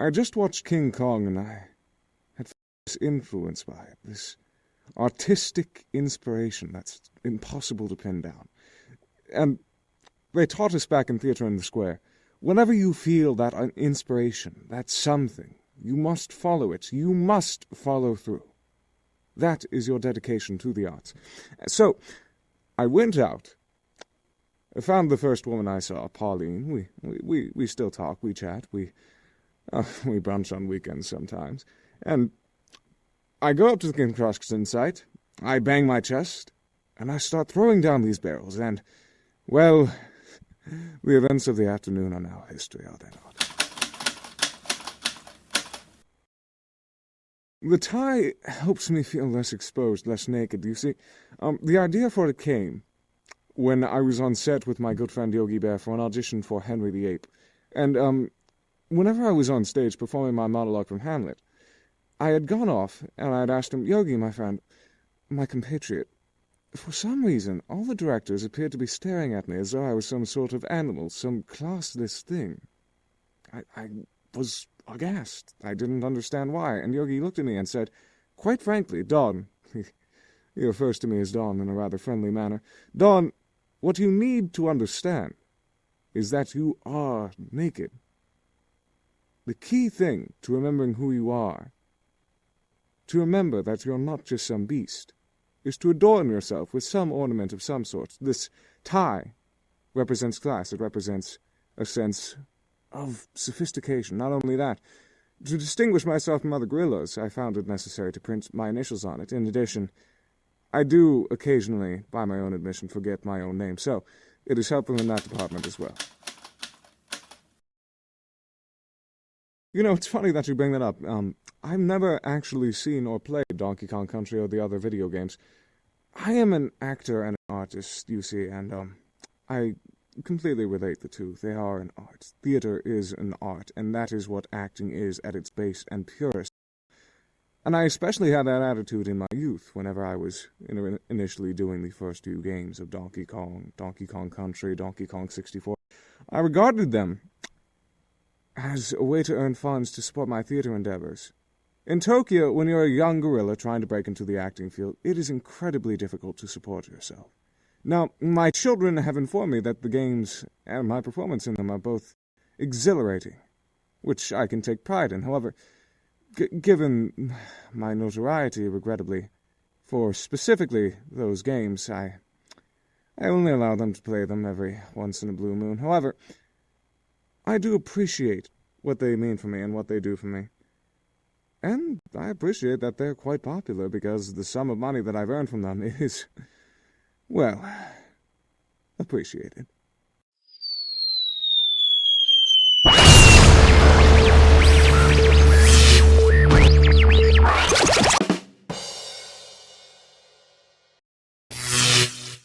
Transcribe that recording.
I just watched King Kong, and I had this influence by it, this artistic inspiration that's impossible to pin down. And they taught us back in Theatre in the Square, whenever you feel that inspiration, that something, you must follow it. You must follow through. That is your dedication to the arts. So, I went out. I found the first woman I saw, Pauline. We still talk, we chat, we brunch on weekends sometimes. And I go up to the construction site, I bang my chest, and I start throwing down these barrels, and, well, the events of the afternoon are now history, are they not? The tie helps me feel less exposed, less naked, you see. The idea for it came when I was on set with my good friend Yogi Bear for an audition for Henry VIII. And whenever I was on stage performing my monologue from Hamlet, I had gone off and I had asked him, Yogi, my friend, my compatriot, for some reason all the directors appeared to be staring at me as though I was some sort of animal, some classless thing. I was aghast. I didn't understand why, and Yogi looked at me and said, quite frankly, Don, he refers to me as Don in a rather friendly manner, Don, what you need to understand is that you are naked. The key thing to remembering who you are, to remember that you're not just some beast, is to adorn yourself with some ornament of some sort. This tie represents class. It represents a sense of sophistication. Not only that, to distinguish myself from other gorillas, I found it necessary to print my initials on it. In addition, I do occasionally, by my own admission, forget my own name, so it is helpful in that department as well. You know, it's funny that you bring that up. I've never actually seen or played Donkey Kong Country or the other video games. I am an actor and an artist, you see, and I completely relate the two. They are an art. Theater is an art, and that is what acting is at its base and purest. And I especially had that attitude in my youth whenever I was initially doing the first few games of Donkey Kong Country, Donkey Kong 64. I regarded them as a way to earn funds to support my theater endeavors. In Tokyo, when you're a young gorilla trying to break into the acting field, it is incredibly difficult to support yourself. Now, my children have informed me that the games and my performance in them are both exhilarating, which I can take pride in. However, given my notoriety, regrettably, for specifically those games, I only allow them to play them every once in a blue moon. However, I do appreciate what they mean for me and what they do for me. And I appreciate that they're quite popular because the sum of money that I've earned from them is, well, appreciated.